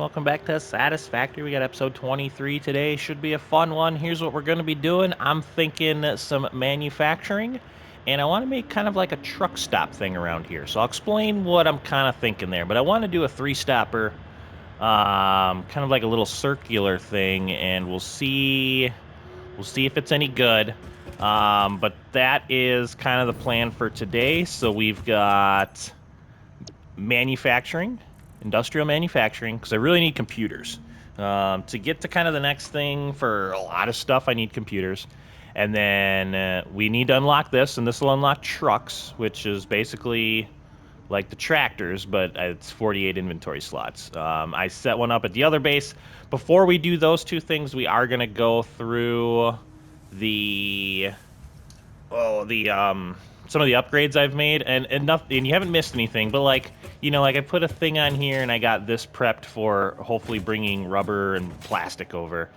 welcome back to Satisfactory. We got episode 23 today. Should be a fun one. Here's what we're going to be doing. I'm thinking some manufacturing, and I want to make kind of like a truck stop thing around here. So I'll explain what I'm kind of thinking there. But I want to do a three-stopper, kind of like a little circular thing, and we'll see if it's any good. But that is kind of the plan for today. So we've got manufacturing, industrial manufacturing, because I really need computers. To get to kind of the next thing for a lot of stuff, I need computers. And then we need to unlock this, and this will unlock trucks, which is basically like the tractors, but it's 48 inventory slots. I set one up at the other base. Before we do those two things, we are going to go through the some of the upgrades I've made, and you haven't missed anything, but like, like I put a thing on here and I got this prepped for hopefully bringing rubber and plastic over.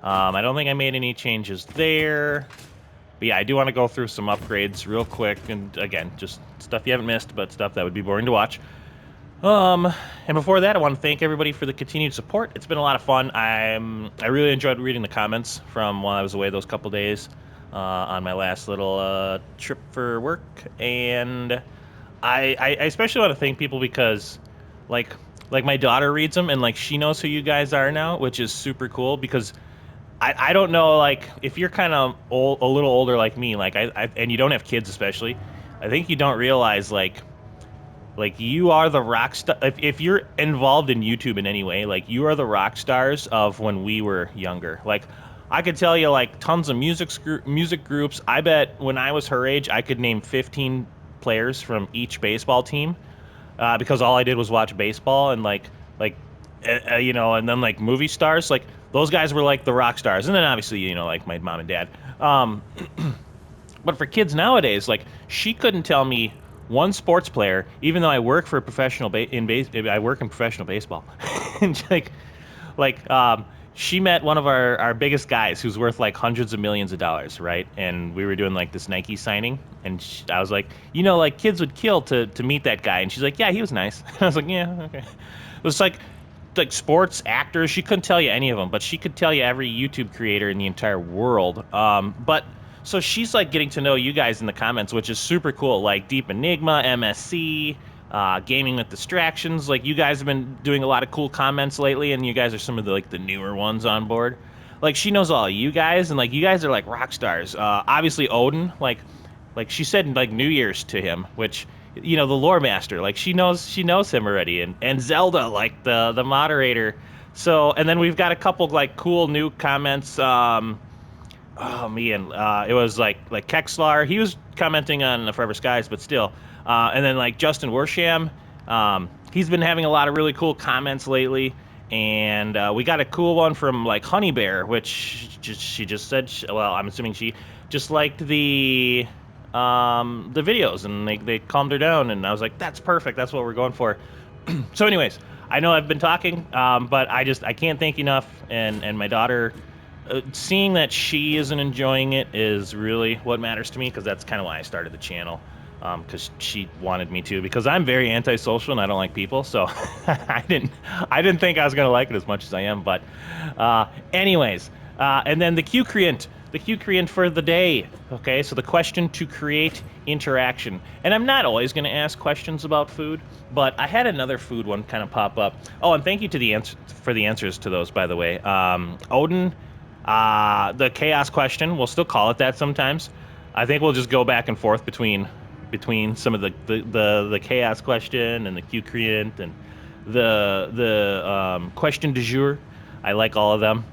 I don't think I made any changes there, but yeah, I do want to go through some upgrades real quick, and again, just stuff you haven't missed, but stuff that would be boring to watch. And before that, I want to thank everybody for the continued support. It's been a lot of fun. I really enjoyed reading the comments from while I was away those couple days on my last little trip for work, and I especially want to thank people because, like my daughter reads them, and like she knows who you guys are now, which is super cool because I don't know, like, if you're kind of a little older like me, like and you don't have kids especially, I think you don't realize like you are the rock star. If you're involved in YouTube in any way, like you are the rock stars of when we were younger. Like I could tell you like tons of music groups. I bet when I was her age, I could name 15 players from each baseball team because all I did was watch baseball and and then like movie stars. Like those guys were like the rock stars, and then obviously like my mom and dad. But for kids nowadays, like she couldn't tell me one sports player, even though I work for a professional I work in professional baseball, and she met one of our biggest guys who's worth like hundreds of millions of dollars, right? And we were doing like this Nike signing, and I was like, like kids would kill to meet that guy, and she's like, yeah, he was nice. I was like, yeah, okay. It was like sports actors. She couldn't tell you any of them, but she could tell you every YouTube creator in the entire world. But so she's like getting to know you guys in the comments, which is super cool. Like Deep Enigma, MSC, Gaming with Distractions. Like you guys have been doing a lot of cool comments lately, and you guys are some of the newer ones on board. Like she knows all of you guys, and like you guys are like rock stars. Obviously Odin, like she said like New Year's to him, which the lore master, like she knows him already, and Zelda, like the moderator. So, and then we've got a couple like cool new comments. Oh man, it was like Kexlar. He was commenting on the Forever Skies, but still. And then like Justin Worsham, he's been having a lot of really cool comments lately. And we got a cool one from like Honey Bear, which she just said. Well, I'm assuming she just liked the videos, and they calmed her down. And I was like, that's perfect. That's what we're going for. So, anyways, I know I've been talking, but I can't thank you enough. And my daughter. Seeing that she isn't enjoying it is really what matters to me, because that's kind of why I started the channel, because she wanted me to, because I'm very antisocial and I don't like people, so I didn't think I was going to like it as much as I am, but anyways, and then the Q-creant for the day. Okay, so the question to create interaction, and I'm not always going to ask questions about food, but I had another food one kind of pop up. Oh, and thank you to the answers to those, by the way. Odin, the chaos question, we'll still call it that sometimes. I think we'll just go back and forth between some of the chaos question and the Q-creant and the question du jour. I like all of them.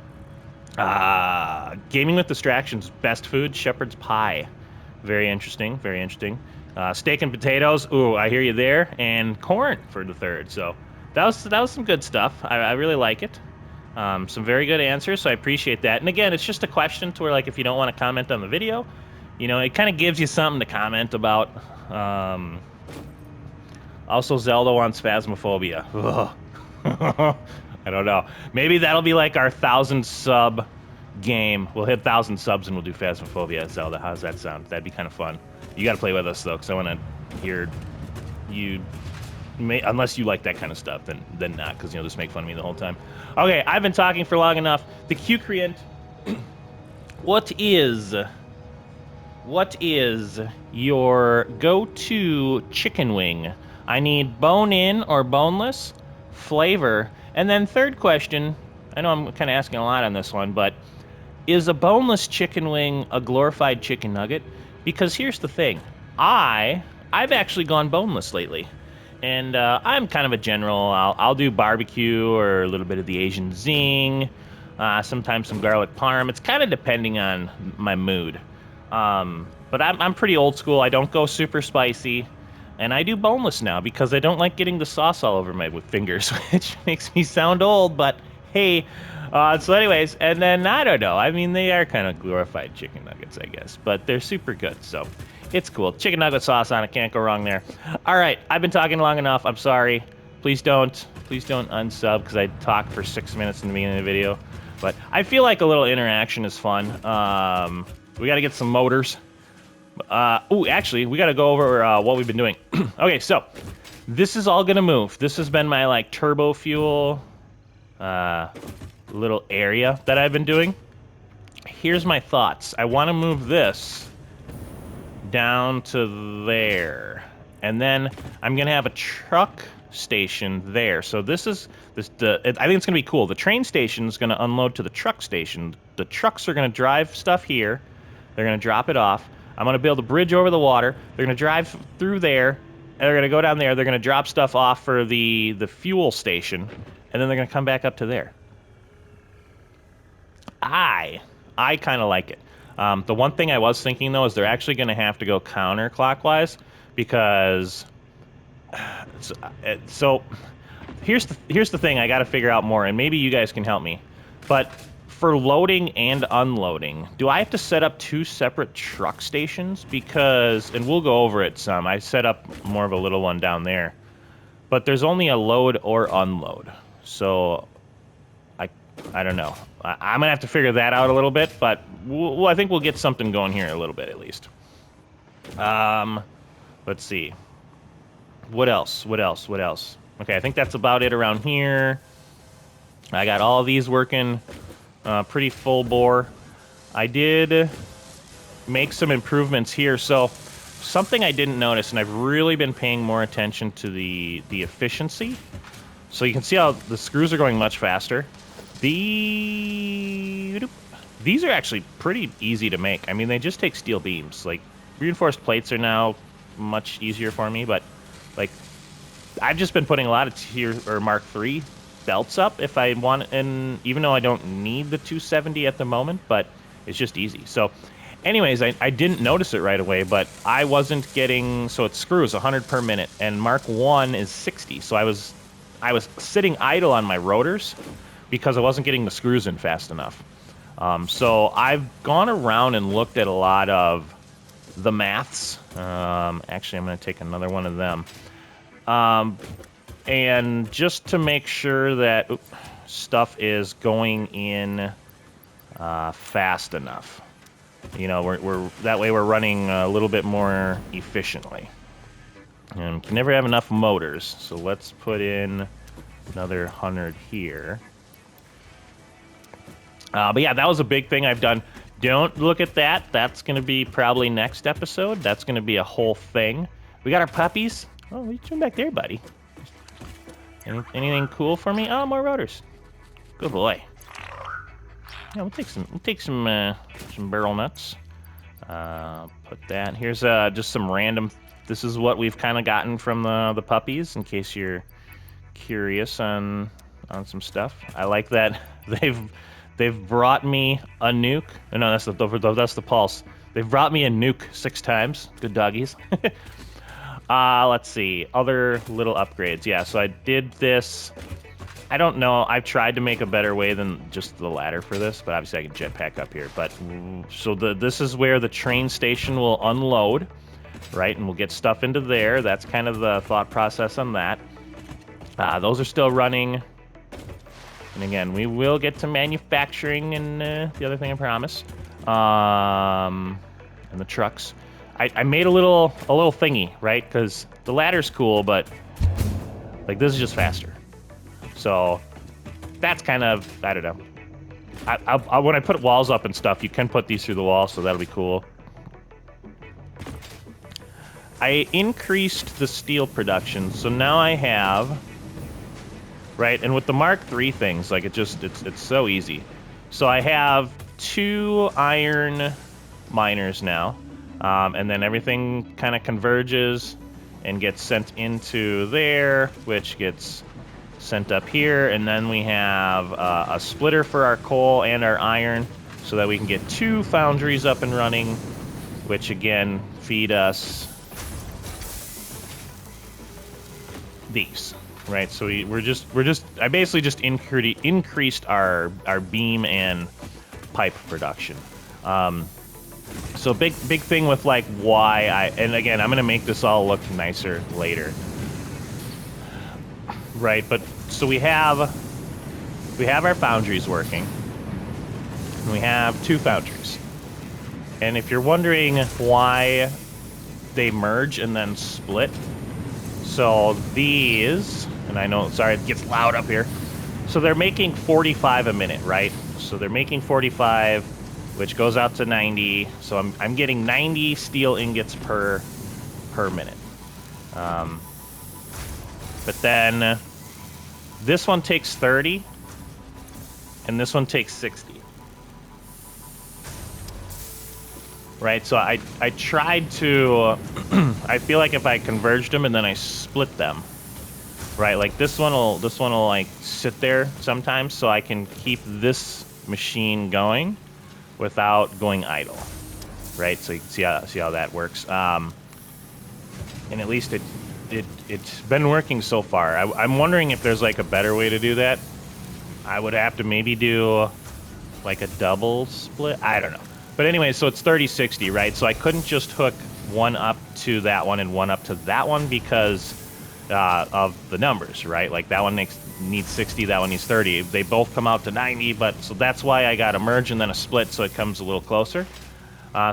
Gaming with Distractions, best food, shepherd's pie. Very interesting, very interesting. Steak and potatoes, ooh, I hear you there. And corn for the third. So that was some good stuff. I really like it. Some very good answers, so I appreciate that. And again, it's just a question to where, like, if you don't want to comment on the video, it kind of gives you something to comment about. Also, Zelda wants Phasmophobia. I don't know. Maybe that'll be like our 1,000 sub game. We'll hit 1,000 subs and we'll do Phasmophobia at Zelda. How's that sound? That'd be kind of fun. You got to play with us, though, because I want to hear you Unless you like that kind of stuff, then not, because you'll just make fun of me the whole time. Okay, I've been talking for long enough. The Q-Creant, what is your go-to chicken wing? I need bone-in or boneless, flavor, and then third question, I know I'm kind of asking a lot on this one, but is a boneless chicken wing a glorified chicken nugget? Because here's the thing, I've actually gone boneless lately, and I'm kind of a general. I'll do barbecue or a little bit of the Asian zing, sometimes some garlic parm. It's kind of depending on my mood. But I'm pretty old school. I don't go super spicy. And I do boneless now because I don't like getting the sauce all over my fingers, which makes me sound old, but hey. So anyways, and then, I don't know. I mean, they are kind of glorified chicken nuggets, I guess. But they're super good, so it's cool. Chicken nugget sauce on it. Can't go wrong there. All right, I've been talking long enough. I'm sorry. Please don't unsub because I talked for 6 minutes in the beginning of the video. But I feel like a little interaction is fun. We got to get some motors. Actually, we got to go over what we've been doing. Okay, so this is all gonna move. This has been my like turbo fuel little area that I've been doing. Here's my thoughts. I want to move this down to there, and then I'm gonna have a truck station there. So I think it's gonna be cool. The train station is gonna unload to the truck station. The trucks are gonna drive stuff here. They're gonna drop it off. I'm gonna build a bridge over the water. They're gonna drive through there, and they're gonna go down there. They're gonna drop stuff off for the fuel station, and then they're gonna come back up to there. I kind of like it. The one thing I was thinking though is they're actually gonna have to go counterclockwise because. So here's the thing I got to figure out more, and maybe you guys can help me. But for loading and unloading, do I have to set up 2 separate truck stations? Because, and we'll go over it some, I set up more of a little one down there. But there's only a load or unload. So, I don't know. I'm going to have to figure that out a little bit, but I think we'll get something going here in a little bit at least. Let's see. What else? Okay, I think that's about it around here. I got all these working pretty full bore. I did make some improvements here. So something I didn't notice, and I've really been paying more attention to the efficiency. So you can see how the screws are going much faster. These are actually pretty easy to make. I mean, they just take steel beams. Like, reinforced plates are now much easier for me, but like, I've just been putting a lot of Tier or Mark III belts up if I want, and even though I don't need the 270 at the moment, but it's just easy. So anyways, I didn't notice it right away, but I wasn't getting, so it screws 100 per minute, and Mark I is 60. So I was sitting idle on my rotors because I wasn't getting the screws in fast enough. So I've gone around and looked at a lot of the maths. Actually, I'm going to take another one of them. And just to make sure that stuff is going in fast enough. You know, that way we're running a little bit more efficiently. And can never have enough motors, so let's put in another 100 here. But yeah, that was a big thing I've done. Don't look at that. That's going to be probably next episode. That's going to be a whole thing. We got our puppies. Oh, what are you doing back there, buddy? Anything cool for me? Oh, more rotors. Good boy. Yeah, we'll take some barrel nuts. Put that. Here's just some random. This is what we've kind of gotten from the puppies, in case you're curious on some stuff. I like that they've brought me a nuke. No, that's the pulse. They've brought me a nuke 6 times. Good doggies. Let's see. Other little upgrades. Yeah, so I did this. I don't know. I've tried to make a better way than just the ladder for this, but obviously I can jetpack up here. But so this is where the train station will unload, right? And we'll get stuff into there. That's kind of the thought process on that. Those are still running. And again, we will get to manufacturing and the other thing I promise. And the trucks. I made a little thingy, right? Because the ladder's cool, but Like, this is just faster. So that's kind of, I don't know. When I put walls up and stuff, you can put these through the wall, so that'll be cool. I increased the steel production, so now I have, right, and with the Mark III things, like, it's so easy. So I have 2 iron miners now, and then everything kind of converges and gets sent into there, which gets sent up here, and then we have a splitter for our coal and our iron, so that we can get 2 foundries up and running, which again feed us these, right? So I basically just increased our beam and pipe production. So big thing with like why and again, I'm gonna make this all look nicer later. Right, but so we have our foundries working. And we have 2 foundries. And if you're wondering why they merge and then split, so these, and I know, sorry, it gets loud up here. So they're making 45 a minute, right? So they're making 45, which goes out to 90. So I'm getting 90 steel ingots per minute. But then this one takes 30, and this one takes 60. Right, so I tried to, I feel like if I converged them and then I split them, right, like this one will like sit there sometimes, so I can keep this machine going without going idle, right? So you can see how that works. And at least it's been working so far. I'm wondering if there's like a better way to do that. I would have to maybe do like a double split. I don't know. But anyway, so it's 30-60, right? So I couldn't just hook one up to that one and one up to that one because of the numbers, right? Like that one needs 60, that one needs 30. They both come out to 90, but so that's why I got a merge and then a split, so it comes a little closer.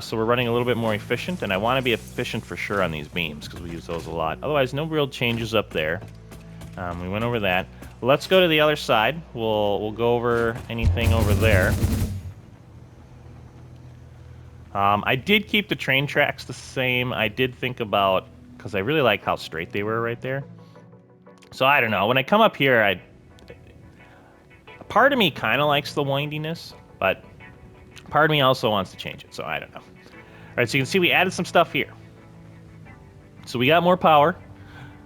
So we're running a little bit more efficient, and I want to be efficient for sure on these beams because we use those a lot. Otherwise, no real changes up there. We went over that. Let's go to the other side. We'll go over anything over there. I did keep the train tracks the same. I did think about, because I really like how straight they were right there. So I don't know. When I come up here, a part of me kind of likes the windiness, but part of me also wants to change it, so I don't know. All right, so you can see we added some stuff here. So we got more power.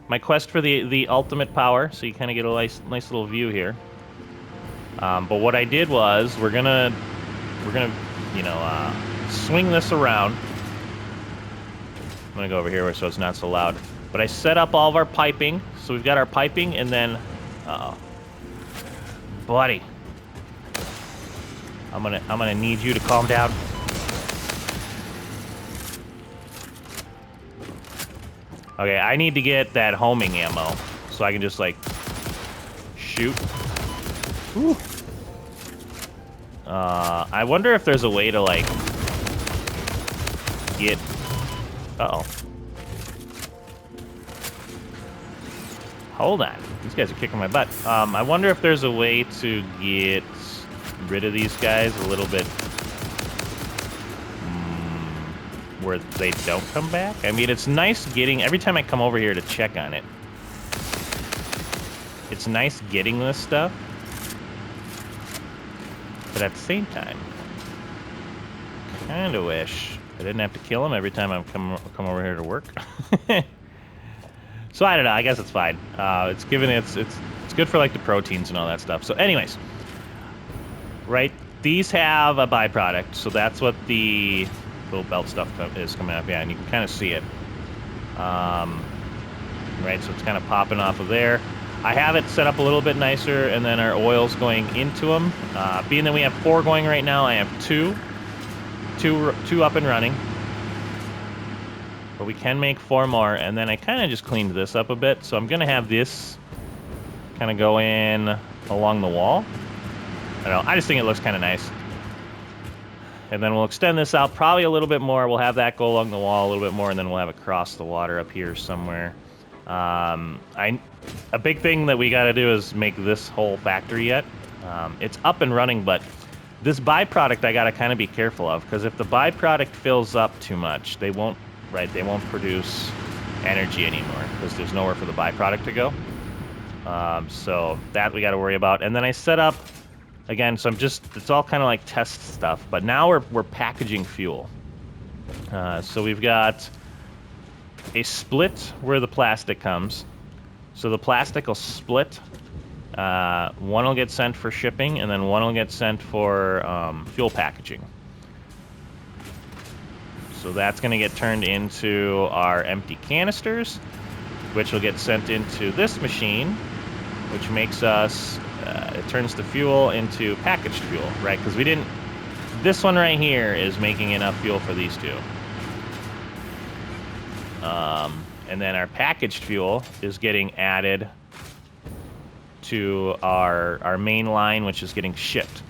My quest for the ultimate power, so you kind of get a nice little view here. But what I did was we're gonna you know swing this around. I'm gonna go over here so it's not so loud. But I set up all of our piping, so we've got our piping, and then buddy, I'm gonna need you to calm down. Okay, I need to get that homing ammo so I can just like shoot. Whew. I wonder if there's a way to like get. Uh-oh. Hold on. These guys are kicking my butt. I wonder if there's a way to get rid of these guys a little bit where they don't come back. I mean, it's nice getting, every time I come over here to check on it, it's nice getting this stuff, but at the same time, kind of wish I didn't have to kill him every time I come over here to work. So I don't know. I guess it's fine. It's good for like the proteins and all that stuff. So, anyways, right? These have a byproduct, so that's what the little belt stuff is coming up. Yeah, and you can kind of see it. Right, so it's kind of popping off of there. I have it set up a little bit nicer, and then our oil's going into them. Being that we have 4 going right now, I have two up and running. But we can make 4 more, and then I kind of just cleaned this up a bit. So I'm going to have this kind of go in along the wall. I don't know, I just think it looks kind of nice. And then we'll extend this out probably a little bit more. We'll have that go along the wall a little bit more, and then we'll have it cross the water up here somewhere. A big thing that we got to do is make this whole factory yet. It's up and running, but this byproduct I got to kind of be careful of, because if the byproduct fills up too much, they won't produce energy anymore, because there's nowhere for the byproduct to go. So that we got to worry about. And then I set up, again, so it's all kind of like test stuff, but now we're packaging fuel. So we've got a split where the plastic comes. So the plastic will split. One will get sent for shipping, and then one will get sent for fuel packaging. So that's going to get turned into our empty canisters, which will get sent into this machine, which makes us, it turns the fuel into packaged fuel, right? Because we didn't, this one right here is making enough fuel for these two. And then our packaged fuel is getting added to our main line, which is getting shipped.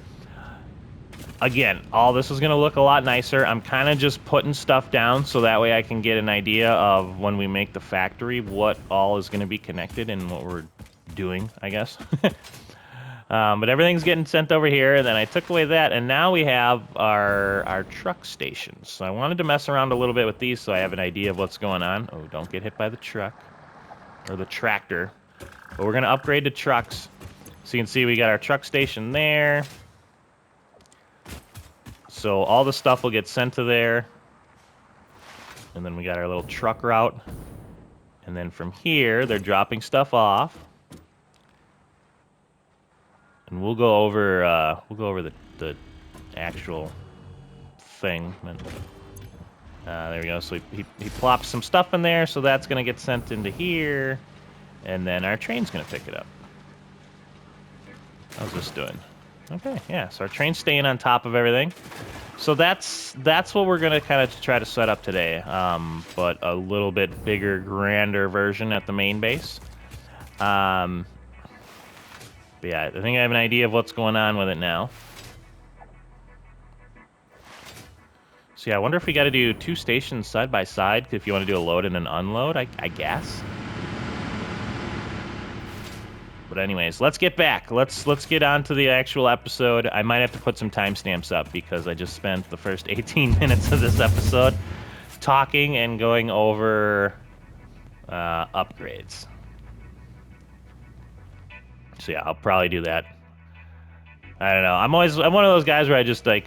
Again, all this is going to look a lot nicer. I'm kind of just putting stuff down so that way I can get an idea of when we make the factory what all is going to be connected and what we're doing, I guess. But everything's getting sent over here, and then I took away that, and now we have our truck stations. So I wanted to mess around a little bit with these so I have an idea of what's going on. Oh, don't get hit by the truck or the tractor. But we're going to upgrade to trucks. So you can see we got our truck station there. So all the stuff will get sent to there. And then we got our little truck route. And then from here, they're dropping stuff off. And we'll go over the actual thing. There we go. So he plops some stuff in there, so that's going to get sent into here. And then our train's going to pick it up. How's this doing? Okay, yeah, so our train's staying on top of everything. So that's what we're going to kind of try to set up today, but a little bit bigger, grander version at the main base. But yeah, I think I have an idea of what's going on with it now. So yeah, I wonder if we got to do two stations side by side, if you want to do a load and an unload, I guess. But anyways, let's get back. Let's get on to the actual episode. I might have to put some timestamps up because I just spent the first 18 minutes of this episode talking and going over upgrades. So yeah, I'll probably do that. I don't know. I'm one of those guys where I just like,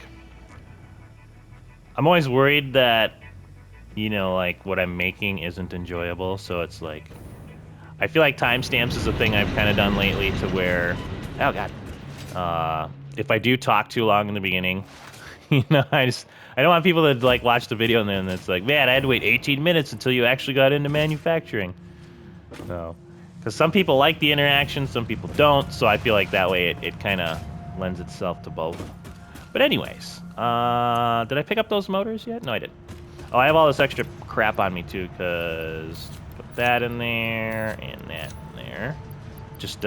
I'm always worried that, you know, like what I'm making isn't enjoyable. So it's like, I feel like timestamps is a thing I've kind of done lately to where, oh god, if I do talk too long in the beginning, you know, I don't want people to like watch the video and then it's like, man, I had to wait 18 minutes until you actually got into manufacturing. So, because some people like the interaction, some people don't, so I feel like that way it kind of lends itself to both. But anyways, did I pick up those motors yet? No, I didn't. Oh, I have all this extra crap on me too, because put that in there and that in there. Just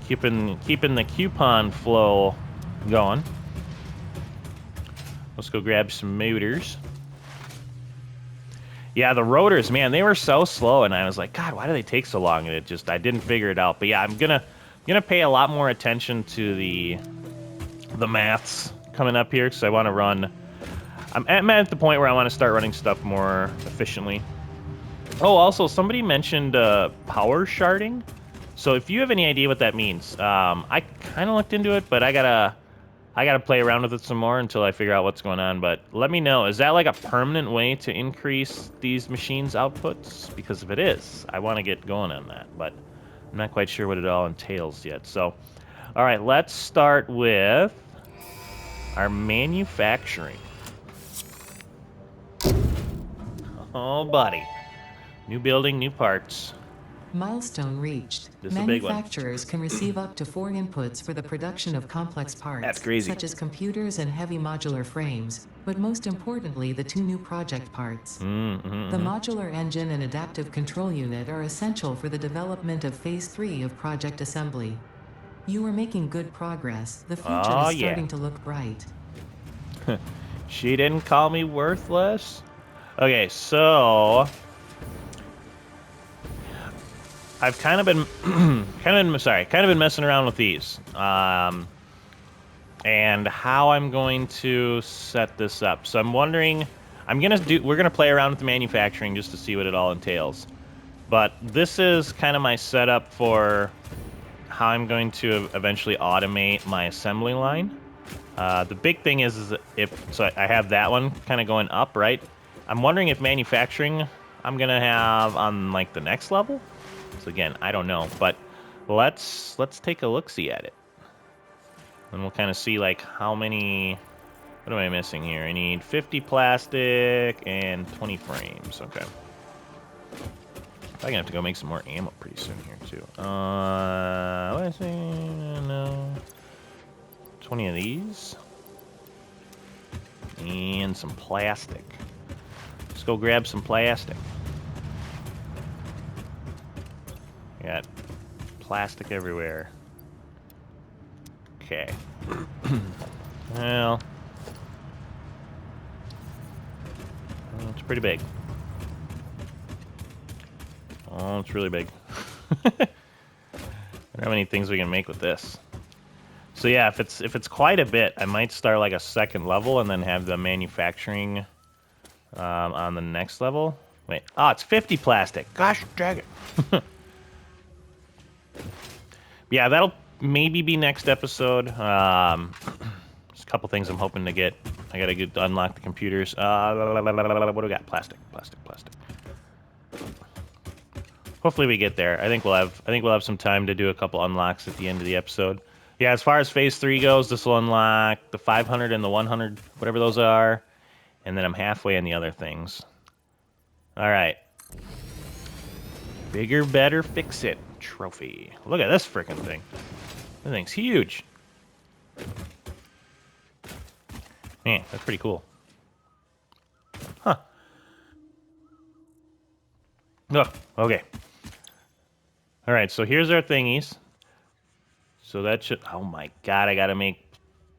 keeping the coupon flow going. Let's go grab some motors. Yeah, the rotors, man, they were so slow, and I was like, God, why do they take so long? And I didn't figure it out. But yeah, I'm gonna pay a lot more attention to the maths coming up here, because I want to run. I'm at the point where I want to start running stuff more efficiently. Oh, also, somebody mentioned power sharding. So if you have any idea what that means, I kind of looked into it, but I gotta play around with it some more until I figure out what's going on. But let me know, is that like a permanent way to increase these machines' outputs? Because if it is, I want to get going on that, but I'm not quite sure what it all entails yet. So, all right, let's start with our manufacturing. Oh, buddy. New building, new parts. Milestone reached. This is a big one. Manufacturers can receive up to 4 inputs for the production of complex parts, That's crazy. such as computers and heavy modular frames, but most importantly, the 2 new project parts. The modular engine and adaptive control unit are essential for the development of Phase 3 of project assembly. You are making good progress. The future is starting to look bright. She didn't call me worthless? Okay, so I've kind of been, kind of been messing around with these, and how I'm going to set this up. So I'm wondering, we're gonna play around with the manufacturing just to see what it all entails. But this is kind of my setup for how I'm going to eventually automate my assembly line. The big thing is I have that one kind of going up, right? I'm wondering if manufacturing I'm gonna have on like the next level. So again, I don't know, but let's take a look-see at it. And we'll kind of see like how many, what am I missing here? I need 50 plastic and 20 frames, okay. I'm gonna have to go make some more ammo pretty soon here too. What is it? No. 20 of these. And some plastic. Let's go grab some plastic. Got plastic everywhere. Okay. Well, it's pretty big. Oh, it's really big. I wonder how many things we can make with this. So yeah, if it's quite a bit, I might start like a second level and then have the manufacturing on the next level. Wait, oh, it's 50 plastic. Gosh, dang it. Yeah, that'll maybe be next episode. Just a couple things I'm hoping to get. I gotta unlock the computers. What do we got? Plastic. Hopefully we get there. I think we'll have some time to do a couple unlocks at the end of the episode. Yeah, as far as phase 3 goes, this will unlock the 500 and the 100, whatever those are, and then I'm halfway in the other things. All right. Bigger, better, fix it. Trophy. Look at this freaking thing. This thing's huge. Man, that's pretty cool. Huh. Oh, okay. All right, so here's our thingies. So that should... Oh my god, I gotta make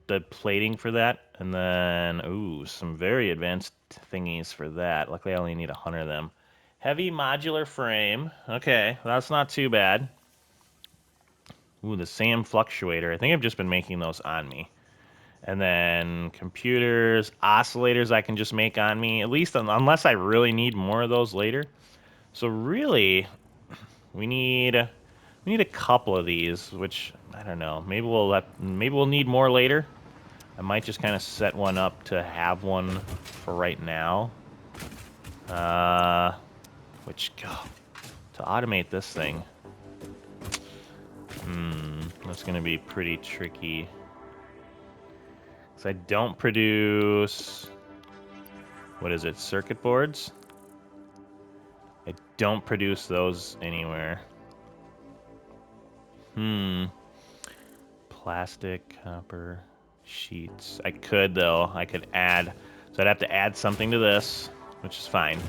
the plating for that. And then, ooh, some very advanced thingies for that. Luckily, I only need 100 of them. Heavy modular frame. Okay, that's not too bad. Ooh, the SAM fluctuator. I think I've just been making those on me. And then computers, oscillators I can just make on me, at least unless I really need more of those later. So really, we need a couple of these, which I don't know. Maybe we'll need more later. I might just kind of set one up to have one for right now. To automate this thing. That's gonna be pretty tricky. So I don't produce, what is it, circuit boards? I don't produce those anywhere. Plastic, copper, sheets. I could though, I could add, so I'd have to add something to this, which is fine.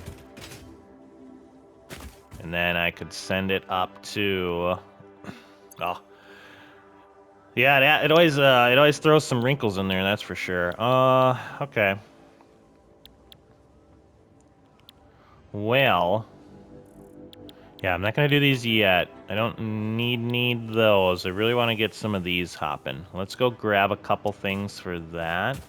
And then I could send it up to, oh. Yeah, it always throws some wrinkles in there, that's for sure. Okay. Well, yeah, I'm not gonna do these yet. I don't need those. I really want to get some of these hopping. Let's go grab a couple things for that.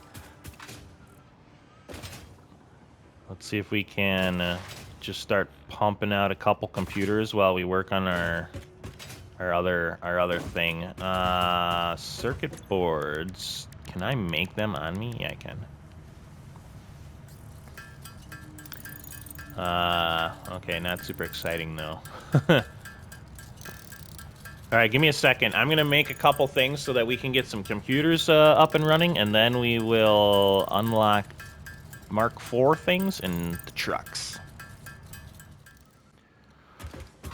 Let's see if we can just start pumping out a couple computers while we work on our other thing. Circuit boards. Can I make them on me? Yeah, I can. Okay, not super exciting though. Alright, give me a second. I'm gonna make a couple things so that we can get some computers up and running, and then we will unlock Mark IV things in the trucks.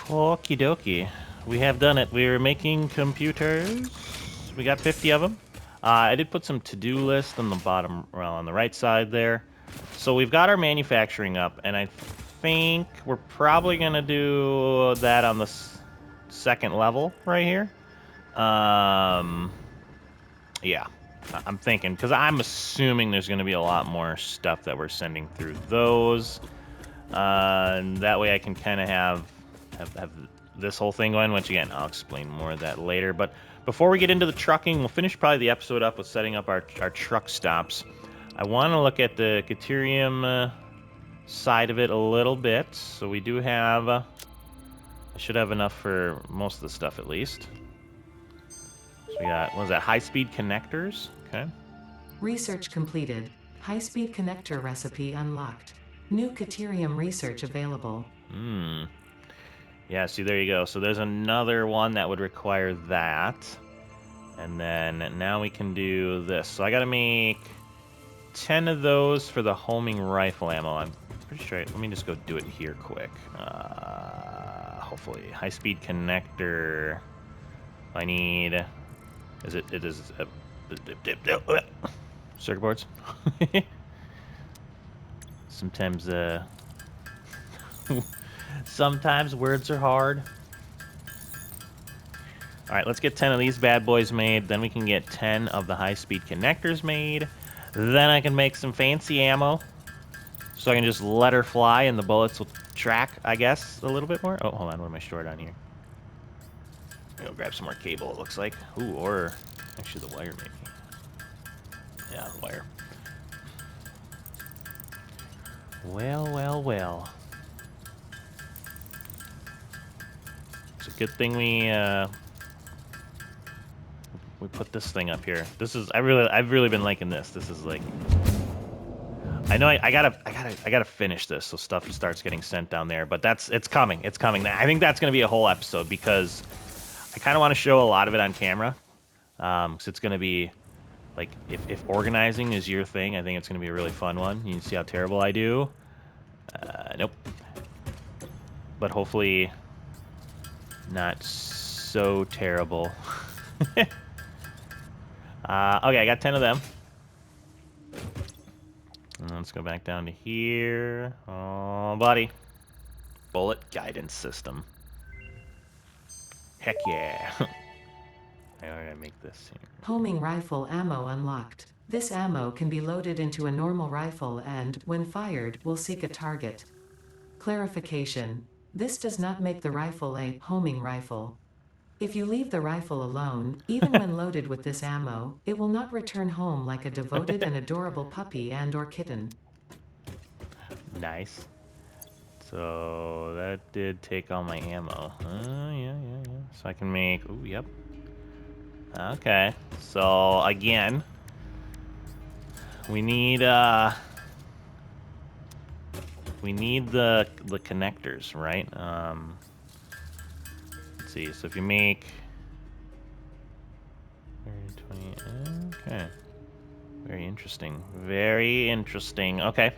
Okie dokie. We have done it. We're making computers. We got 50 of them. I did put some to-do list on the bottom, well, on the right side there. So we've got our manufacturing up, and I think we're probably going to do that on the second level right here. Yeah, I'm thinking, because I'm assuming there's going to be a lot more stuff that we're sending through those. And that way I can kind of have this whole thing going, which again, I'll explain more of that later. But before we get into the trucking, we'll finish probably the episode up with setting up our truck stops. I want to look at the Caterium side of it a little bit. So we do have, I should have enough for most of the stuff at least. So we got, what is that, high-speed connectors? Okay. Research completed. High-speed connector recipe unlocked. New Caterium research available. Yeah, see, there you go. So there's another one that would require that. And then now we can do this. So I gotta make 10 of those for the homing rifle ammo. I'm pretty sure. Let me just go do it here quick. Hopefully. High-speed connector. I need... It is... circuit boards. Sometimes, sometimes words are hard. Alright, let's get 10 of these bad boys made. Then we can get 10 of the high-speed connectors made. Then I can make some fancy ammo. So I can just let her fly and the bullets will track, I guess, a little bit more. Oh, hold on. What am I short on here? I'll grab some more cable, it looks like. Ooh, or actually the wire maybe. Yeah, the wire. Well, well, well. It's a good thing we put this thing up here. This is I've really been liking this. This is like I know I gotta finish this so stuff starts getting sent down there. But it's coming. It's coming. I think that's gonna be a whole episode because I kind of want to show a lot of it on camera. Because it's gonna be like if organizing is your thing, I think it's gonna be a really fun one. You can see how terrible I do. Nope. But hopefully not so terrible. Okay, I got 10 of them. And let's go back down to here. Oh, buddy. Bullet guidance system. Heck yeah. I gotta make this here. Homing rifle ammo unlocked. This ammo can be loaded into a normal rifle and, when fired, will seek a target. Clarification. This does not make the rifle a homing rifle. If you leave the rifle alone, even when loaded with this ammo, it will not return home like a devoted and adorable puppy and/or kitten. Nice. So that did take all my ammo. Yeah. So I can make. Ooh, yep. Okay. So again, we need the connectors, right? Let's see. So if you make 30, 20. Okay. Very interesting. Very interesting. Okay.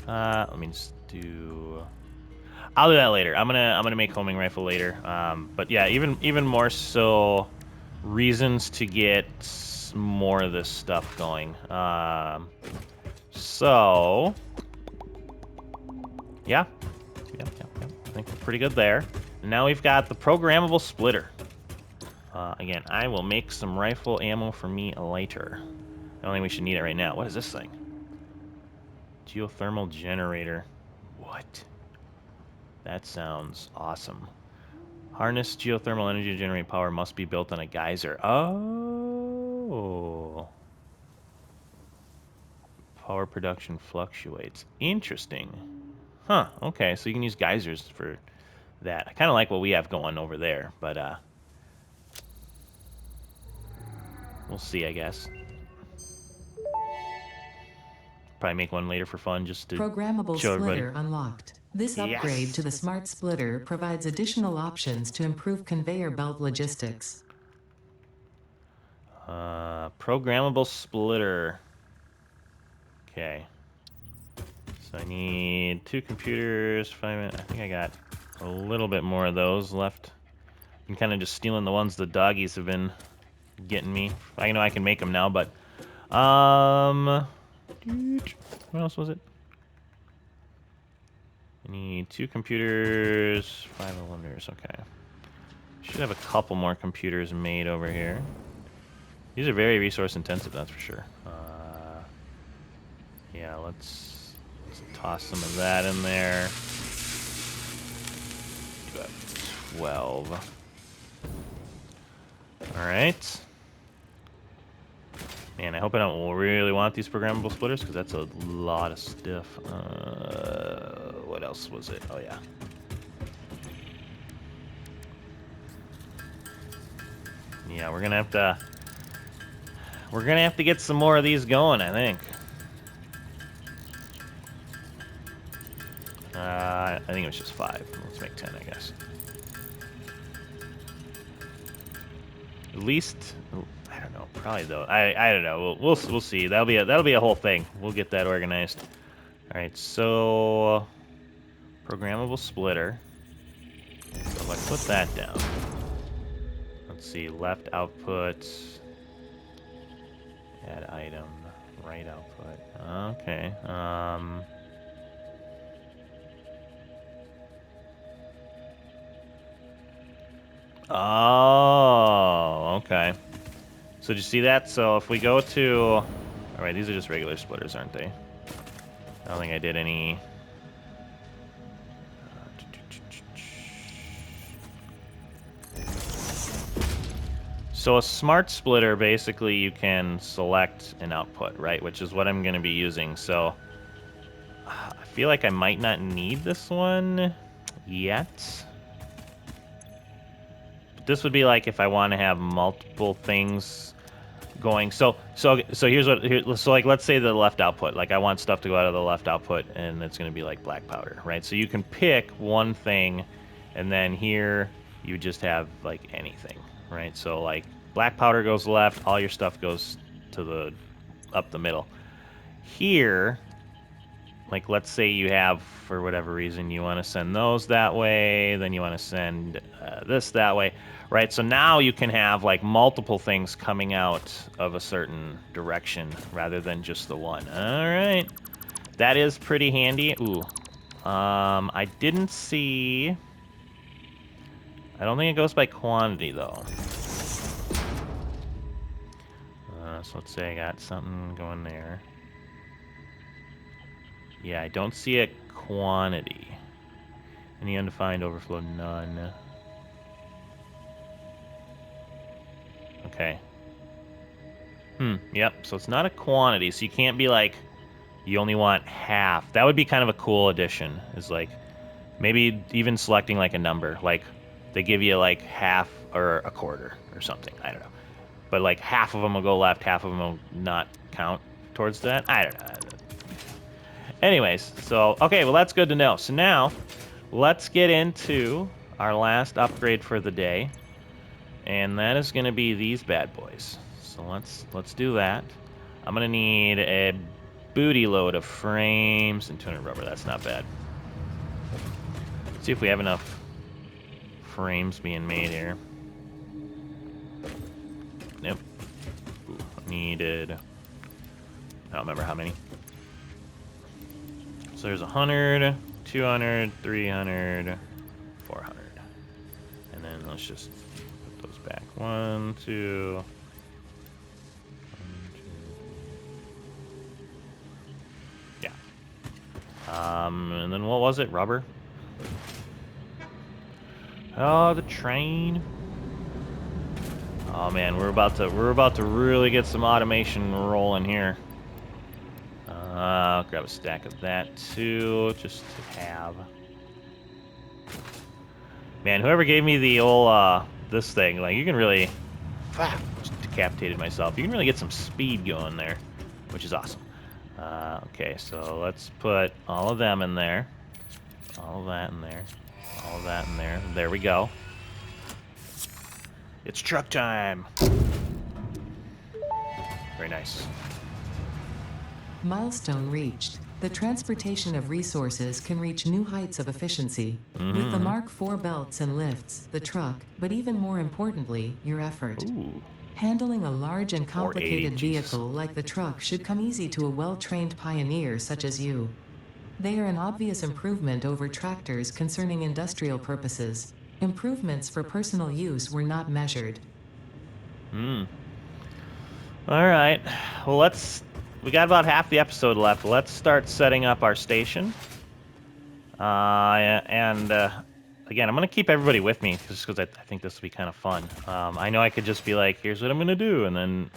Let me just do. I'll do that later. I'm gonna make homing rifle later. But yeah, even more so, reasons to get more of this stuff going. So yeah. I think we're pretty good there. And now we've got the programmable splitter. Again, I will make some rifle ammo for me later. I don't think we should need it right now. What is this thing? Geothermal generator. What? That sounds awesome. Harness geothermal energy to generate power must be built on a geyser. Oh. Power production fluctuates. Interesting. Huh, okay, so you can use geysers for that. I kind of like what we have going over there, but we'll see, I guess. Probably make one later for fun, just to Programmable show everybody. splitter unlocked. This Yes. upgrade to the smart splitter provides additional options to improve conveyor belt logistics. Programmable splitter. Okay. So I need 2 computers, 5 minutes. I think I got a little bit more of those left. I'm kind of just stealing the ones the doggies have been getting me. I know I can make them now, but what else was it? I need 2 computers, 5 cylinders. Okay. Should have a couple more computers made over here. These are very resource intensive, that's for sure. Yeah, let's toss some of that in there. 12. All right. Man, I hope I don't really want these programmable splitters, because that's a lot of stuff. What else was it? Oh, yeah. Yeah, we're gonna have to get some more of these going, I think. I think it was just 5. Let's make 10, I guess. At least, I don't know. Probably though. I don't know. We'll see. That'll be a whole thing. We'll get that organized. All right. So programmable splitter. So let's put that down. Let's see. Left output. Add item. Right output. Okay. Oh, okay. So did you see that? So if we go to... All right, these are just regular splitters, aren't they? I don't think I did any... So a smart splitter, basically you can select an output, right? Which is what I'm going to be using. So I feel like I might not need this one yet. This would be like if I want to have multiple things going. So here's what. So like, let's say the left output. Like I want stuff to go out of the left output, and it's going to be like black powder, right? So you can pick one thing, and then here you just have like anything, right? So like black powder goes left, all your stuff goes to the up the middle. Here, like let's say you have, for whatever reason, you want to send those that way, then you want to send this that way. Right, so now you can have like multiple things coming out of a certain direction rather than just the one. All right, that is pretty handy. Ooh, I didn't see. I don't think it goes by quantity though. So let's say I got something going there. Yeah, I don't see a quantity. Any undefined overflow? None. Okay. Yep, so it's not a quantity, so you can't be like, you only want half. That would be kind of a cool addition, is like, maybe even selecting like a number. Like, they give you like half or a quarter or something. I don't know. But like half of them will go left, half of them will not count towards that. I don't know. Anyways, so, okay, well that's good to know. So now, let's get into our last upgrade for the day. And that is going to be these bad boys. So let's do that. I'm going to need a booty load of frames and 200 rubber. That's not bad. Let's see if we have enough frames being made here. Nope. Ooh, needed... I don't remember how many. So there's 100, 200, 300, 400. And then let's just... those back. 1, 2. 1, 2. Yeah. And then what was it? Rubber. Oh, the train. Oh man, we're about to really get some automation rolling here. I'll grab a stack of that too, just to have. Man, whoever gave me the old this thing, like you can really, just decapitated myself. You can really get some speed going there, which is awesome. Okay, so let's put all of them in there, all of that in there, all of that in there. There we go. It's truck time. Very nice. Milestone reached. The transportation of resources can reach new heights of efficiency. With the Mark IV belts and lifts, the truck, but even more importantly, your effort. Ooh. Handling a large and complicated 480, vehicle like the truck should come easy to a well-trained pioneer such as you. They are an obvious improvement over tractors concerning industrial purposes. Improvements for personal use were not measured. All right. Well, we got about half the episode left. Let's start setting up our station. again, I'm gonna keep everybody with me just because I think this will be kind of fun. I know I could just be like, here's what I'm gonna do, and then,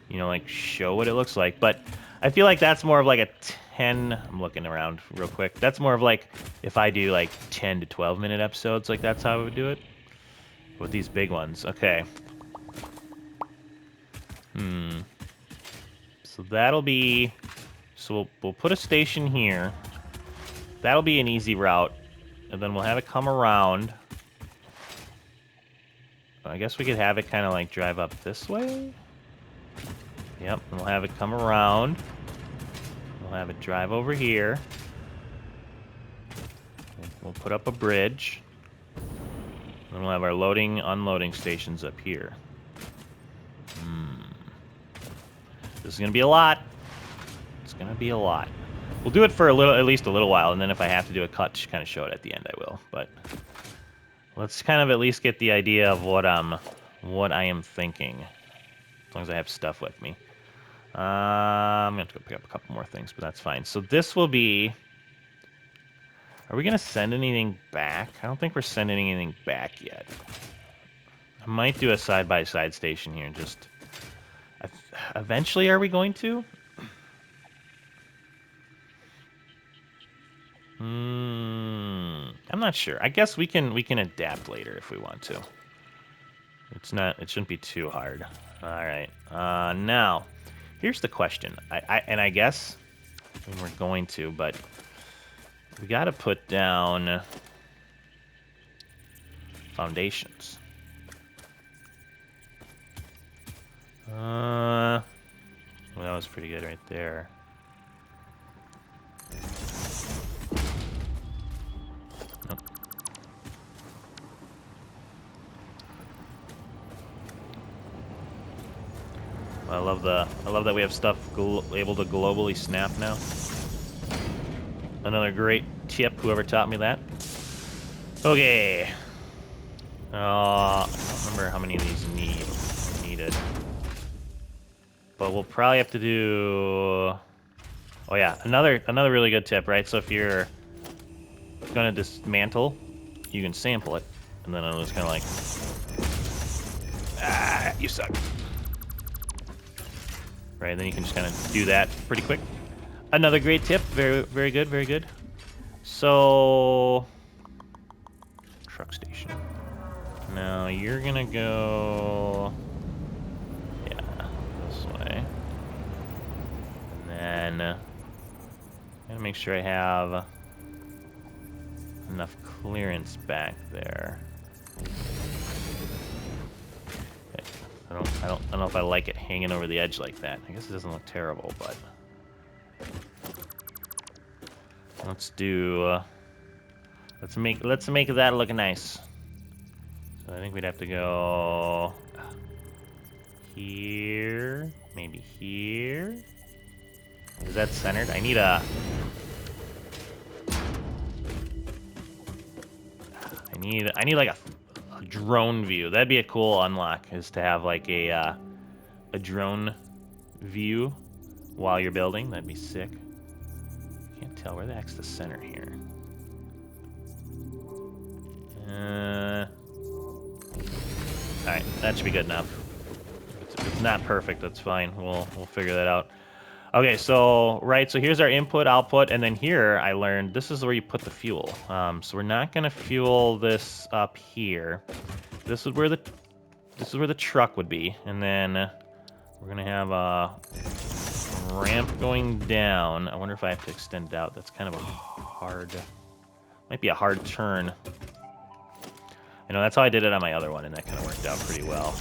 you know, like show what it looks like. But I feel like that's more of like a 10. I'm looking around real quick. That's more of like if I do like 10 to 12 minute episodes, like that's how I would do it with these big ones. Okay. So that'll be. So we'll put a station here. That'll be an easy route, and then we'll have it come around. I guess we could have it kind of like drive up this way. Yep, and we'll have it come around. We'll have it drive over here. We'll put up a bridge. Then we'll have our loading, unloading stations up here. This is gonna be a lot. It's gonna be a lot. We'll do it for at least a little while, and then if I have to do a cut to kind of show it at the end, I will. But let's kind of at least get the idea of what I am thinking. As long as I have stuff with me. I'm gonna have to go pick up a couple more things, but that's fine. So this will be. Are we gonna send anything back? I don't think we're sending anything back yet. I might do a side-by-side station here. Just eventually, are we going to? I'm not sure. I guess we can adapt later if we want to. It shouldn't be too hard. All right. Now, here's the question. I guess we're going to, but we got to put down foundations. Well, that was pretty good right there. Nope. I love that we have stuff able to globally snap now. Another great tip, whoever taught me that. Okay. I don't remember how many of these needed. But we'll probably have to do. Oh yeah, another really good tip, right? So if you're gonna dismantle, you can sample it, and then it'll just kind of like, you suck. Right, then you can just kind of do that pretty quick. Another great tip, very good, very good. So, truck station. Now you're gonna go, yeah, this way. And then, gotta make sure I have enough clearance back there. Okay. I don't know if I like it hanging over the edge like that. I guess it doesn't look terrible, but let's do. Let's make that look nice. So I think we'd have to go here, maybe here. Is that centered? I need a. I need like a drone view. That'd be a cool unlock, is to have like a drone view while you're building. That'd be sick. Can't tell where the heck's the center here. All right, that should be good enough. If it's not perfect, that's fine. We'll figure that out. Okay, so so here's our input, output, and then here I learned this is where you put the fuel. So we're not gonna fuel this up here. This is where the truck would be, and then we're gonna have a ramp going down. I wonder if I have to extend it out. That's kind of a might be a hard turn. You know, that's how I did it on my other one, and that kind of worked out pretty well.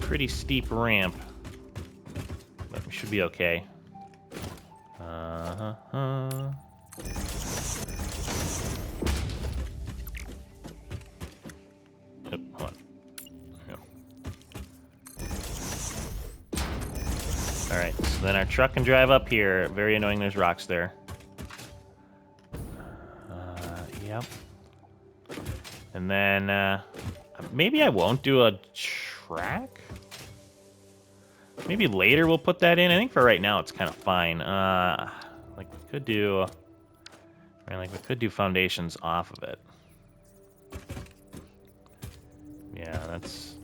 Pretty steep ramp, but we should be okay. Yep, hold on. There we go. All right, so then our truck can drive up here. Very annoying. There's rocks there. Yep. And then maybe I won't do a track. Maybe later we'll put that in. I think for right now it's kind of fine. Like we could do, right, like we could do foundations off of it. Yeah, that's.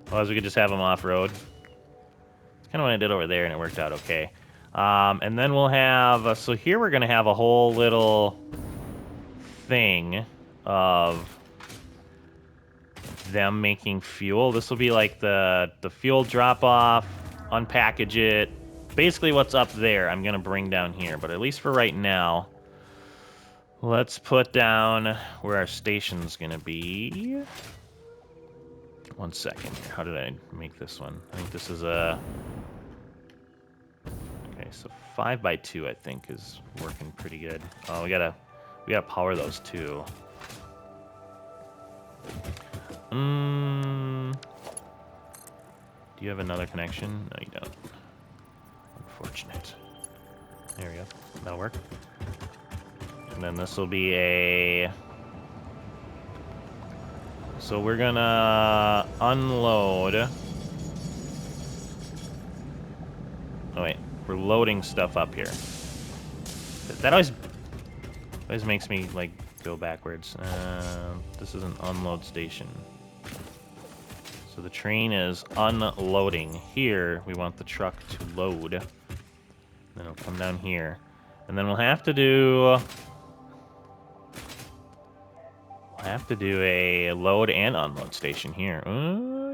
Otherwise, we could just have them off road. It's kind of what I did over there, and it worked out okay. And then we'll have. So here we're gonna have a whole little thing of them making fuel. This will be like the fuel drop off, unpackage it. Basically, what's up there, I'm gonna bring down here. But at least for right now, let's put down where our station's gonna be. 1 second here. How did I make this one? I think this is a. Okay, so 5x2 I think is working pretty good. Oh, we gotta power those too. Do you have another connection? No, you don't. Unfortunate. There we go. That'll work. And then this will be a. So we're gonna unload. Oh wait, we're loading stuff up here. That always makes me like go backwards. This is an unload station. So the train is unloading. Here, we want the truck to load. Then it'll come down here. And then we'll have to do a load and unload station here.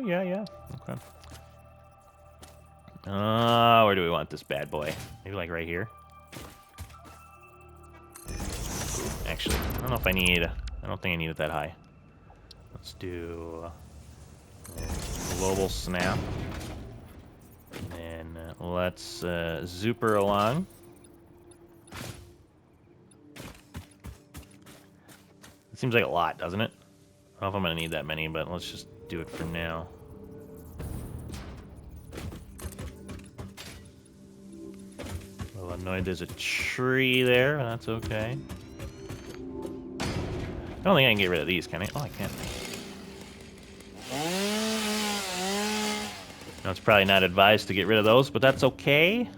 Yeah. Okay. Where do we want this bad boy? Maybe like right here? Actually, I don't know if I need. I don't think I need it that high. Let's do global snap. And then let's zooper along. It seems like a lot, doesn't it? I don't know if I'm going to need that many, but let's just do it for now. A little annoyed there's a tree there, but that's okay. I don't think I can get rid of these, can I? Oh, I can. No, it's probably not advised to get rid of those, but that's okay.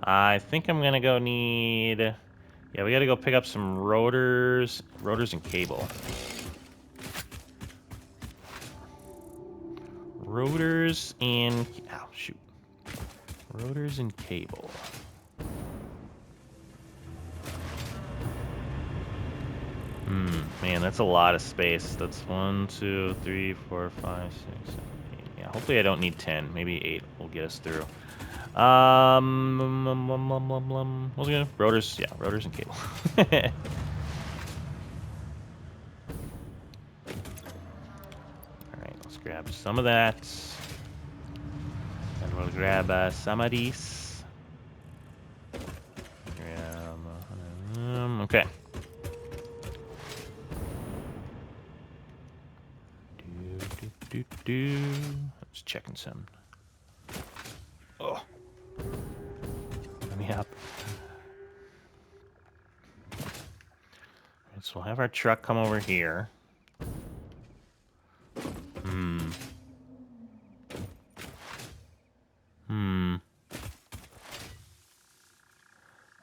I think I'm gonna go need. Yeah, we gotta go pick up some rotors and cable. Rotors and. Ow, shoot. Rotors and cable. Man, that's a lot of space. That's 1, 2, 3, 4, 5, 6, 7, 8. Yeah, hopefully I don't need 10. Maybe 8 will get us through. What was it gonna? Rotors, yeah, rotors and cable. Alright, let's grab some of that. And we'll grab some of these. Okay. Just checking some. Oh. Let me up. Alright, so we'll have our truck come over here.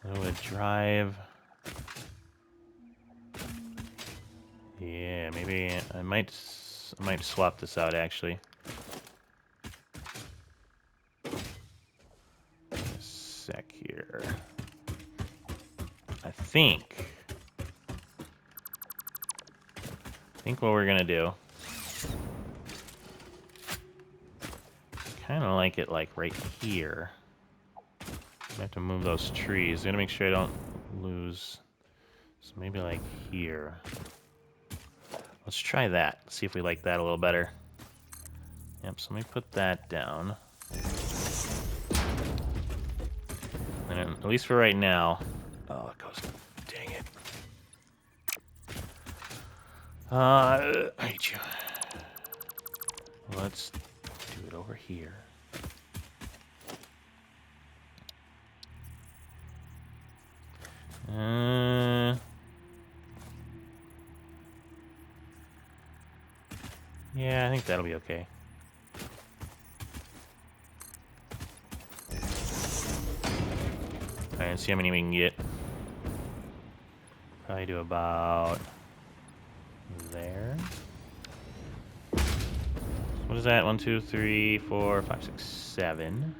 I would drive. Yeah, maybe I might swap this out actually. A sec here. I think what we're gonna do. Kind of like it like right here. I have to move those trees. Gotta make sure I don't lose. So maybe like here. Let's try that. See if we like that a little better. Yep, so let me put that down. And at least for right now. Oh, it goes. Dang it. I hate you. Let's do it over here. Yeah, I think that'll be okay. Alright, let's see how many we can get. Probably do about there. What is that? 1, 2, 3, 4, 5, 6, 7.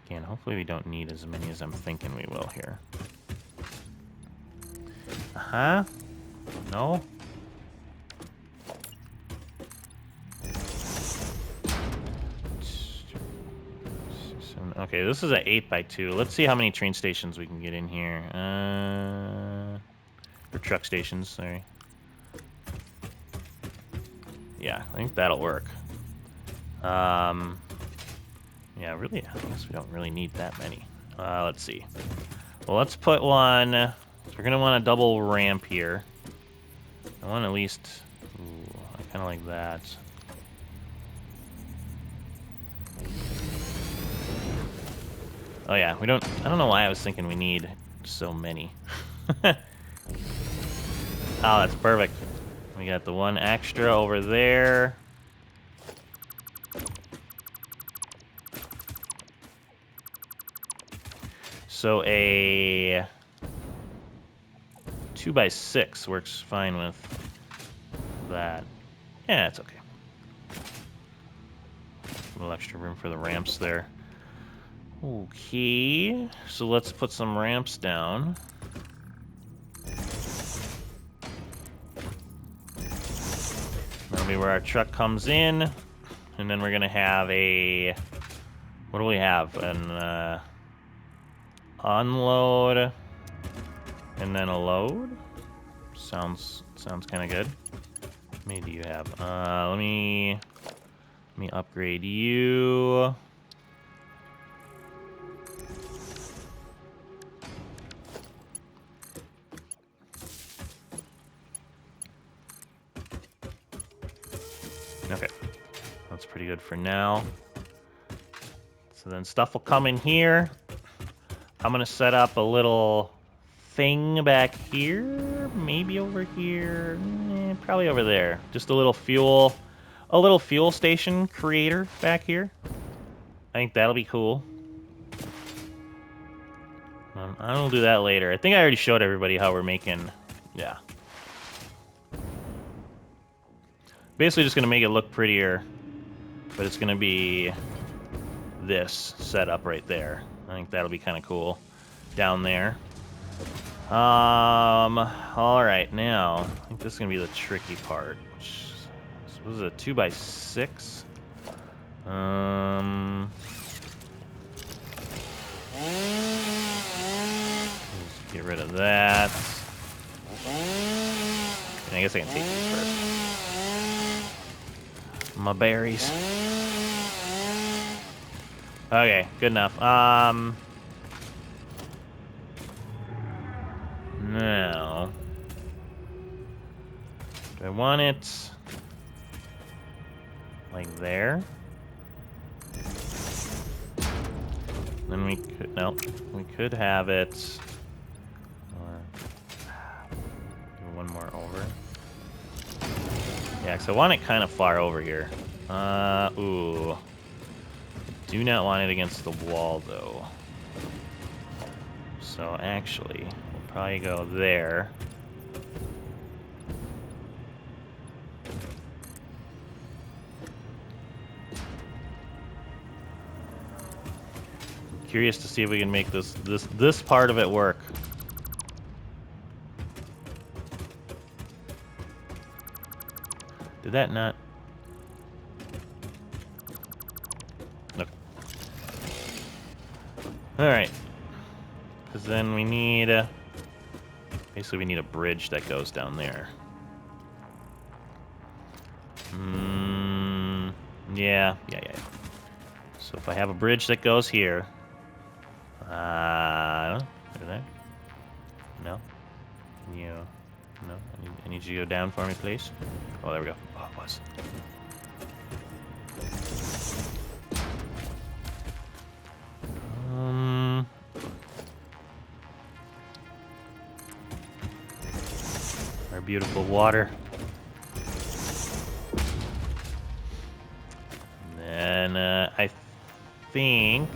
Again, hopefully we don't need as many as I'm thinking we will here. Uh-huh. No? Okay, this is an 8x2. Let's see how many train stations we can get in here. Or truck stations, sorry. Yeah, I think that'll work. Yeah, really, I guess we don't really need that many. Let's see. Well, let's put one. So we're gonna want a double ramp here. I want at least. Ooh, I kind of like that. Oh yeah, we don't. I don't know why I was thinking we need so many. Oh, that's perfect. We got the one extra over there. So a 2x6 works fine with that. Yeah, it's okay. A little extra room for the ramps there. Okay, so let's put some ramps down. That'll be where our truck comes in. And then we're gonna have a... What do we have? An unload. And then a load? Sounds kind of good. How many do you have? Let me upgrade you. Okay, that's pretty good for now. So then stuff will come in here. I'm gonna set up a little thing back here, maybe over here, probably over there. Just a little fuel station creator back here. I think that'll be cool. I'll do that later. I think I already showed everybody how we're making, yeah. Basically just gonna make it look prettier, but it's gonna be this setup right there. I think that'll be kind of cool down there. All right, now I think this is gonna be the tricky part. So this is a 2x6. Let's get rid of that. And I guess I can take these first. My berries. Okay, good enough. Now, do I want it like there? Then we could, no, we could have it, or do one more over. Yeah, because I want it kind of far over here. Ooh. Do not want it against the wall, though. So actually, we'll probably go there. I'm curious to see if we can make this part of it work. Did that not? Look. All right. Because then we need basically we need a bridge that goes down there. Yeah. So if I have a bridge that goes here, look at that. No, you, no. I need you to go down for me, please. Oh, there we go. Oh, it was. Our beautiful water. And then I think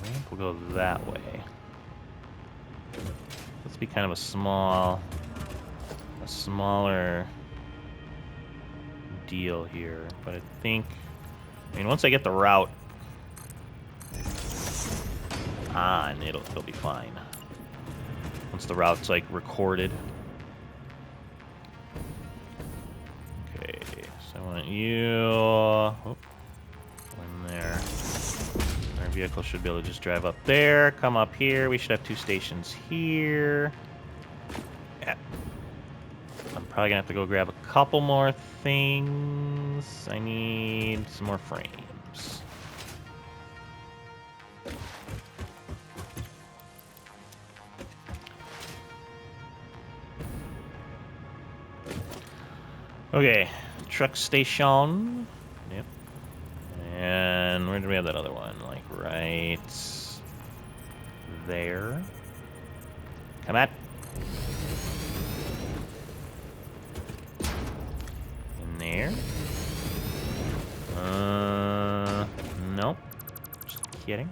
ramp we'll go that way. Let's be kind of a smaller deal here. But I think, I mean, once I get the route on, it'll be fine. Once the route's like recorded. Okay, so I want you in there. Our vehicle should be able to just drive up there, come up here. We should have 2 stations here. Yeah. I'm probably gonna have to go grab a couple more things. I need some more frames. Okay, truck station. Yep. And where do we have that other one? Like right there. Come on. In there. Nope. Just kidding.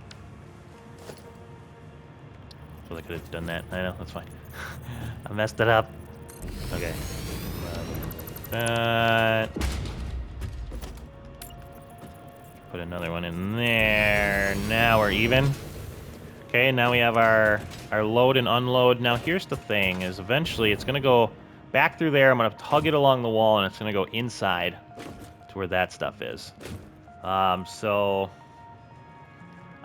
I feel like I could have done that. I know, that's fine. I messed it up. Okay. That. Put another one in there. Now we're even. Okay, now we have our load and unload. Now here's the thing, is eventually it's gonna go back through there. I'm gonna tug it along the wall and it's gonna go inside to where that stuff is. So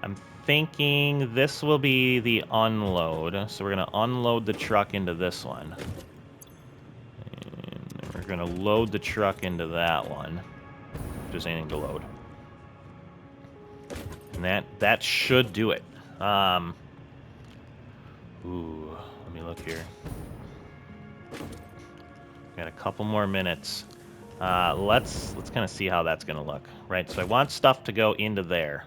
I'm thinking this will be the unload. So we're gonna unload the truck into this one. And then we're gonna load the truck into that one. If there's anything to load. And that should do it. Ooh, let me look here. Got a couple more minutes. Let's kind of see how that's gonna look, right? So I want stuff to go into there.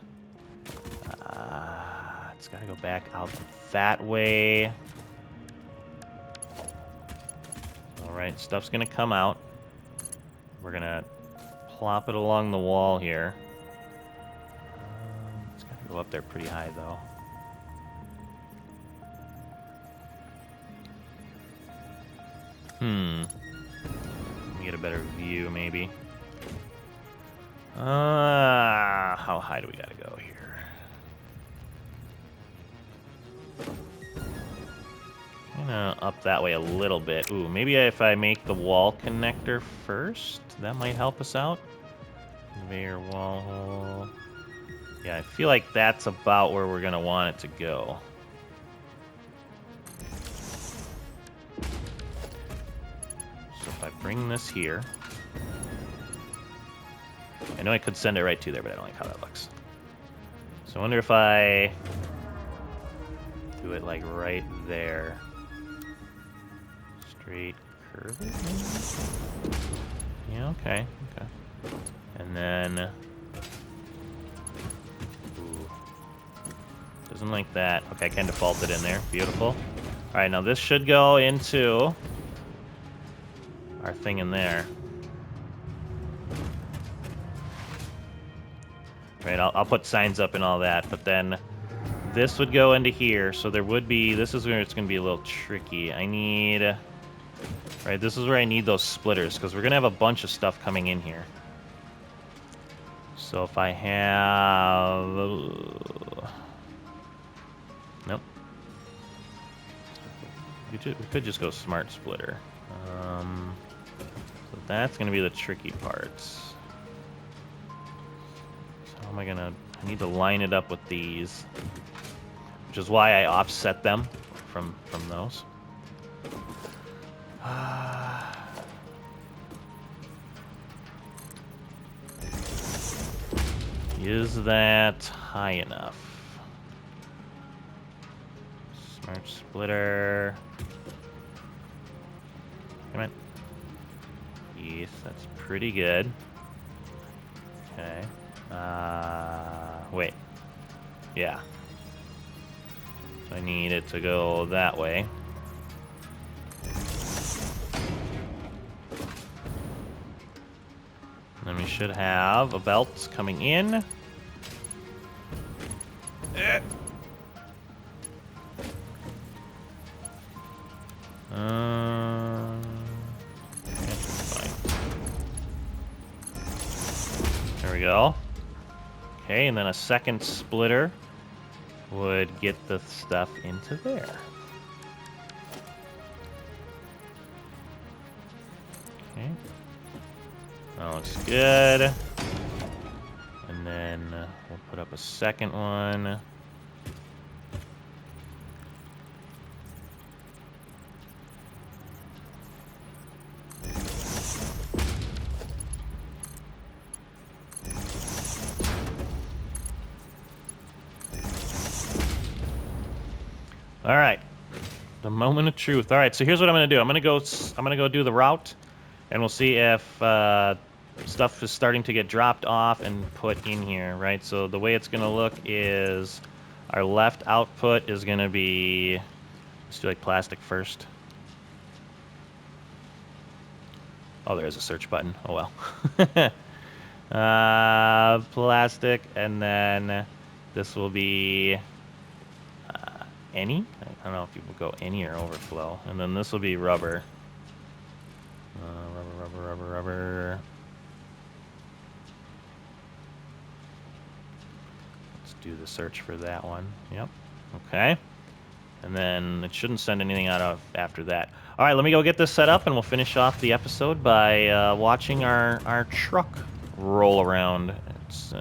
It's gotta go back out that way. All right, stuff's gonna come out. We're gonna plop it along the wall here. It's gotta go up there pretty high though. Let me get a better view, maybe. How high do we gotta go here? Kinda up that way a little bit. Ooh, maybe if I make the wall connector first, that might help us out. Conveyor wall hole. Yeah, I feel like that's about where we're gonna want it to go. If I bring this here, I know I could send it right to there, but I don't like how that looks. So I wonder if I do it like right there. Straight curve it, maybe? Yeah, okay. And then, ooh, doesn't like that. Okay, I can default it in there. Beautiful. All right, now this should go into our thing in there. Right, I'll put signs up and all that, but then this would go into here, so there would be, this is where it's going to be a little tricky. I need, right, this is where I need those splitters, because we're going to have a bunch of stuff coming in here. So if I have, nope. We could just go smart splitter. So that's going to be the tricky parts. So how am I going to... I need to line it up with these, which is why I offset them from those. Is that high enough? Smart splitter. Come on. Yes, that's pretty good. Okay. Wait. Yeah. So I need it to go that way. Then we should have a belt coming in. go. Okay, and then a second splitter would get the stuff into there. Okay. That looks good. And then we'll put up a second one. All right, the moment of truth. All right, so here's what I'm gonna do. I'm gonna go do the route, and we'll see if stuff is starting to get dropped off and put in here, right? So the way it's gonna look is our left output is gonna be, let's do like plastic first. Oh, there's a search button. Oh well. Plastic, and then this will be any. I don't know if people go any or overflow, and then this will be rubber. Rubber. Let's do the search for that one. Yep. Okay. And then it shouldn't send anything out of after that. All right, let me go get this set up, and we'll finish off the episode by watching our truck roll around. It's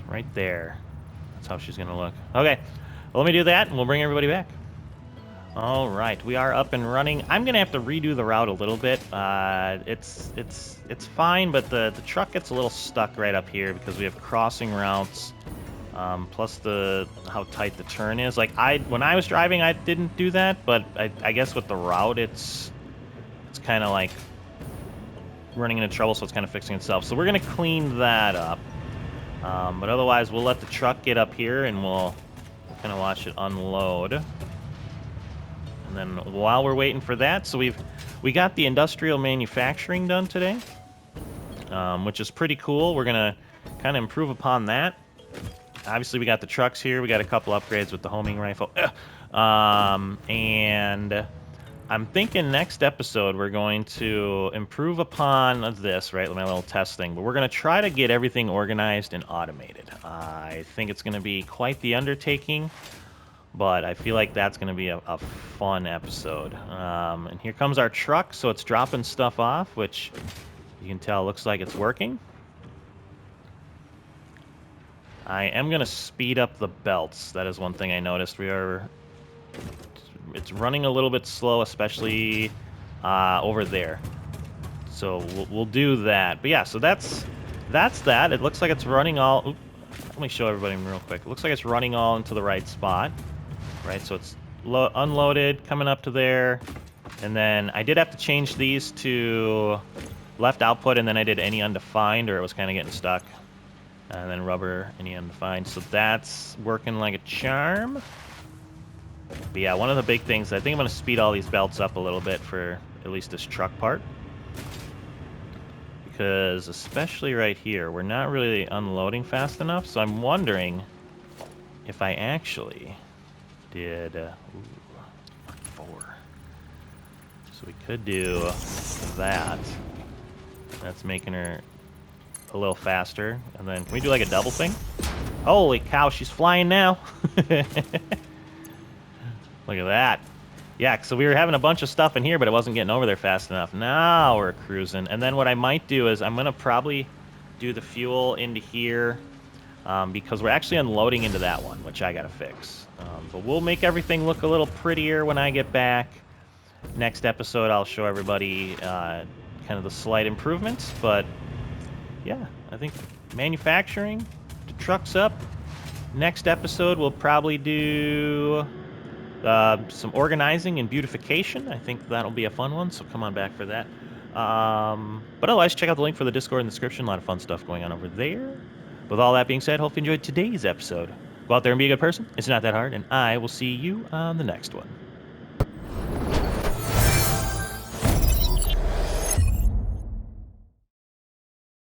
right there. That's how she's gonna look. Okay, well, let me do that, and we'll bring everybody back. All right, we are up and running. I'm gonna have to redo the route a little bit. It's fine, but the truck gets a little stuck right up here because we have crossing routes. Plus how tight the turn is. Like when I was driving, I didn't do that, but I guess with the route, it's kind of like running into trouble, so it's kind of fixing itself. So we're gonna clean that up. But otherwise, we'll let the truck get up here, and we'll kind of watch it unload. And then while we're waiting for that, so we got the industrial manufacturing done today, which is pretty cool. We're gonna kind of improve upon that. Obviously, we got the trucks here. We got a couple upgrades with the homing rifle. And I'm thinking next episode we're going to improve upon this, right? My little test thing. But we're going to try to get everything organized and automated. I think it's going to be quite the undertaking, but I feel like that's going to be a fun episode. And here comes our truck. So it's dropping stuff off, which you can tell looks like it's working. I am going to speed up the belts. That is one thing I noticed. It's running a little bit slow, especially over there. So we'll do that. But yeah, so that's that. It looks like it's running all... let me show everybody real quick. It looks like it's running all into the right spot. Right, so it's unloaded, coming up to there. And then I did have to change these to left output, and then I did any undefined, or it was kind of getting stuck. And then rubber, any undefined. So that's working like a charm. But yeah, one of the big things, I think I'm going to speed all these belts up a little bit for at least this truck part. Because especially right here, we're not really unloading fast enough. So I'm wondering if I actually did... ooh, 4. So we could do that. That's making her a little faster. And then can we do like a double thing? Holy cow, she's flying now. Look at that. Yeah, so we were having a bunch of stuff in here, but it wasn't getting over there fast enough. Now we're cruising. And then what I might do is I'm going to probably do the fuel into here because we're actually unloading into that one, which I got to fix. But we'll make everything look a little prettier when I get back. Next episode, I'll show everybody kind of the slight improvements, but yeah, I think manufacturing, the truck's up. Next episode, we'll probably do some organizing and beautification. I think that'll be a fun one, so come on back for that. But otherwise, check out the link for the Discord in the description. A lot of fun stuff going on over there. With all that being said, hope you enjoyed today's episode. Go out there and be a good person. It's not that hard, and I will see you on the next one.